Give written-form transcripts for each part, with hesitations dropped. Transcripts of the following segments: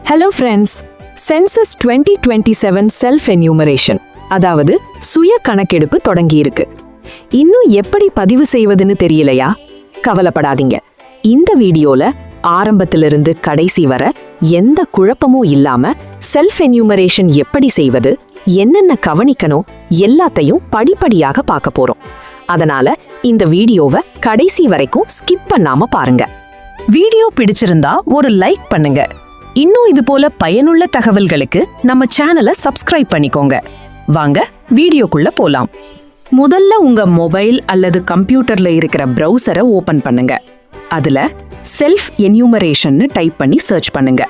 Hello friends, census 2027 self enumeration, அதாவது சுய கணக்கெடுப்பு தொடங்கியிருக்கு. இன்னும் எப்படி பதிவு செய்வதுன்னு தெரியலையா? கவலைப்படாதீங்க. இந்த வீடியோல ஆரம்பத்திலிருந்து கடைசி வர எந்த குழப்பமும் இல்லாம செல்ஃப் என்யூமரேஷன் எப்படி செய்வது, என்னென்ன கவனிக்கணும் எல்லாத்தையும் படிப்படியாக பார்க்க போறோம். அதனால இந்த வீடியோவை கடைசி வரைக்கும் ஸ்கிப் பண்ணாம பாருங்க. வீடியோ பிடிச்சிருந்தா ஒரு லைக் பண்ணுங்க. இன்னும் இது போல பயனுள்ள தகவல்களுக்கு நம்ம சேனலை சப்ஸ்கிரைப் பண்ணிக்கோங்க. வாங்க வீடியோக்குள்ள போலாம். முதல்ல உங்க மொபைல் அல்லது கம்ப்யூட்டர்ல இருக்கிற பிரவுசரை ஓபன் பண்ணுங்க. அதுல செல்ஃப் என்யூமரேஷன் டைப் பண்ணி சர்ச் பண்ணுங்க.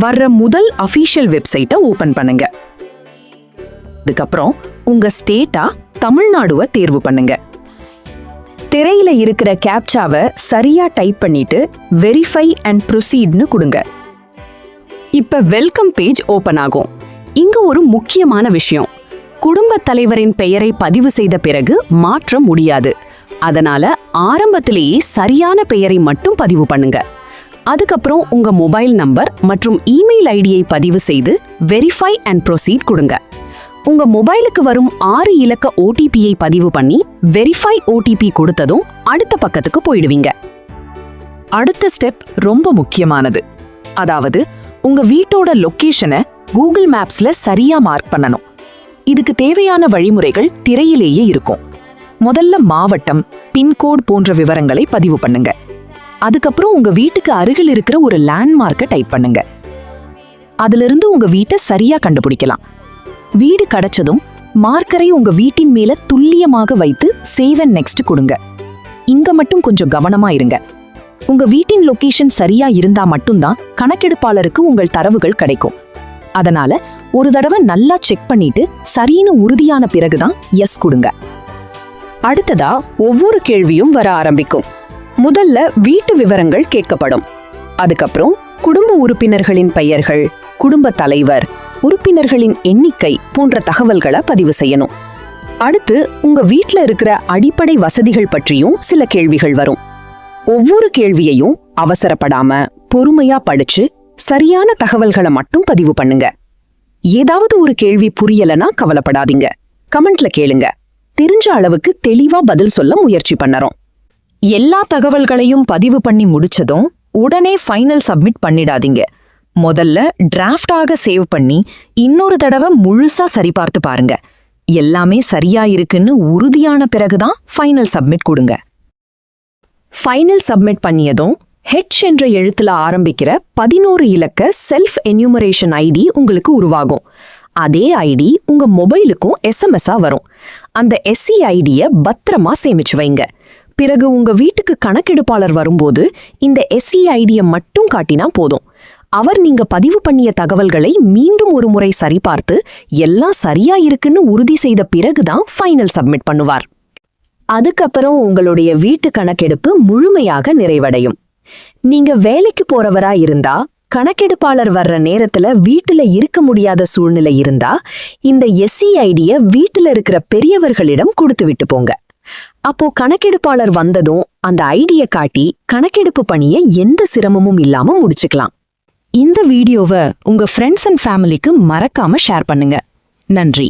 வர்ற முதல் அஃபீஷியல் வெப்சைட்டை ஓபன் பண்ணுங்க. அதுக்கப்புறம் உங்க ஸ்டேட்டா தமிழ்நாடுவை தேர்வு பண்ணுங்க. திரையில இருக்கிற கேப்சாவை சரியா டைப் பண்ணிட்டு வெரிஃபை அண்ட் ப்ரொசீட்னு கொடுங்க. இப்ப வெல்கம் பேஜ் ஓபன் ஆகும். இங்க ஒரு முக்கியமான விஷயம், குடும்ப தலைவரின் பெயரை பதிவு செய்த பிறகு மாற்ற முடியாது. அதனால ஆரம்பத்திலேயே சரியான பெயரை மட்டும் பதிவு பண்ணுங்க. அதுக்கப்புறம் உங்க மொபைல் நம்பர் மற்றும் இமெயில் ஐடியை பதிவு செய்து வெரிஃபை அண்ட் ப்ரொசீட் கொடுங்க. உங்க மொபைலுக்கு வரும் 6 இலக்க ஓடிபியை பதிவு பண்ணி வெரிஃபை ஓடிபி கொடுத்ததும் அடுத்த பக்கத்துக்கு போயிடுவீங்க. அடுத்த ஸ்டெப் ரொம்ப முக்கியமானது. அதாவது உங்க வீட்டோட லொகேஷனை கூகுள் மேப்ஸ்ல சரியா மார்க் பண்ணணும். இதுக்கு தேவையான வழிமுறைகள் திரையிலேயே இருக்கும். முதல்ல மாவட்டம், பின்கோட் போன்ற விவரங்களை பதிவு பண்ணுங்க. அதுக்கப்புறம் உங்க வீட்டுக்கு அருகில் இருக்கிற ஒரு லேண்ட்மார்க்கை டைப் பண்ணுங்க. அதிலிருந்து உங்க வீட்டை சரியா கண்டுபிடிக்கலாம். வீடு கிடைச்சதும் மார்க்கரை உங்க வீட்டின் மேல துல்லியமாக வைத்து சேவ் அண்ட் நெக்ஸ்ட் கொடுங்க. இங்க மட்டும் கொஞ்சம் கவனமா இருங்க. உங்க வீட்டின் லொகேஷன் சரியா இருந்தா மட்டும்தான் கணக்கெடுப்பாளருக்கு உங்கள் தரவுகள் கிடைக்கும். அதனால ஒரு தடவை நல்லா செக் பண்ணிட்டு சரின்னு உறுதியான பிறகுதான் எஸ் கொடுங்க. அடுத்ததா ஒவ்வொரு கேள்வியும் வர ஆரம்பிக்கும். முதல்ல வீட்டு விவரங்கள் கேட்கப்படும். அதுக்கப்புறம் குடும்ப உறுப்பினர்களின் பெயர்கள், குடும்ப தலைவர், உறுப்பினர்களின் எண்ணிக்கை போன்ற தகவல்களை பதிவு செய்யணும். அடுத்து உங்க வீட்ல இருக்கிற அடிப்படை வசதிகள் பற்றியும் சில கேள்விகள் வரும். ஒவ்வொரு கேள்வியையும் அவசரப்படாம பொறுமையா படிச்சு சரியான தகவல்களை மட்டும் பதிவு பண்ணுங்க. ஏதாவது ஒரு கேள்வி புரியலனா கவலைப்படாதீங்க, கமெண்ட்ல கேளுங்க. தெரிஞ்ச அளவுக்கு தெளிவா பதில் சொல்ல முயற்சி பண்ணறோம். எல்லா தகவல்களையும் பதிவு பண்ணி முடிச்சதும் உடனே ஃபைனல் சப்மிட் பண்ணிடாதீங்க. முதல்ல டிராஃப்டாக சேவ் பண்ணி இன்னொரு தடவை முழுசா சரிபார்த்து பாருங்க. எல்லாமே சரியா இருக்குன்னு உறுதியான பிறகுதான் ஃபைனல் சப்மிட் கொடுங்க. ஃபைனல் சப்மிட் பண்ணியதும் ஹெச் என்ற எழுத்துல ஆரம்பிக்கிற 11 இலக்க செல்ஃப் என்யூமரேஷன் ஐடி உங்களுக்கு உருவாகும். அதே ஐடி உங்க மொபைலுக்கும் எஸ்எம்எஸ்ஸா வரும். அந்த எஸ்சி ஐடியை பத்திரமா சேமிச்சு வைங்க. பிறகு உங்க வீட்டுக்கு கணக்கெடுப்பாளர் வரும்போது இந்த எஸ்சி ஐடியை மட்டும் காட்டினா போதும். அவர் நீங்க பதிவு பண்ணிய தகவல்களை மீண்டும் ஒரு முறை சரிபார்த்து எல்லாம் சரியா இருக்குன்னு உறுதி செய்த பிறகுதான் ஃபைனல் சப்மிட் பண்ணுவார். அதுக்கப்புறம் உங்களுடைய வீட்டு கணக்கெடுப்பு முழுமையாக நிறைவடையும். நீங்க வேலைக்கு போறவரா இருந்தா, கணக்கெடுப்பாளர் வர்ற நேரத்துல வீட்டுல இருக்க முடியாத சூழ்நிலை இருந்தா இந்த எஸ்சி ஐடிய வீட்டுல இருக்கிற பெரியவர்களிடம் கொடுத்து விட்டு போங்க. அப்போ கணக்கெடுப்பாளர் வந்ததும் அந்த ஐடிய காட்டி கணக்கெடுப்பு பணியை எந்த சிரமமும் இல்லாம முடிச்சுக்கலாம். இந்த வீடியோவை உங்க ஃப்ரெண்ட்ஸ் அண்ட் ஃபேமிலிக்கு மறக்காம ஷேர் பண்ணுங்க. நன்றி.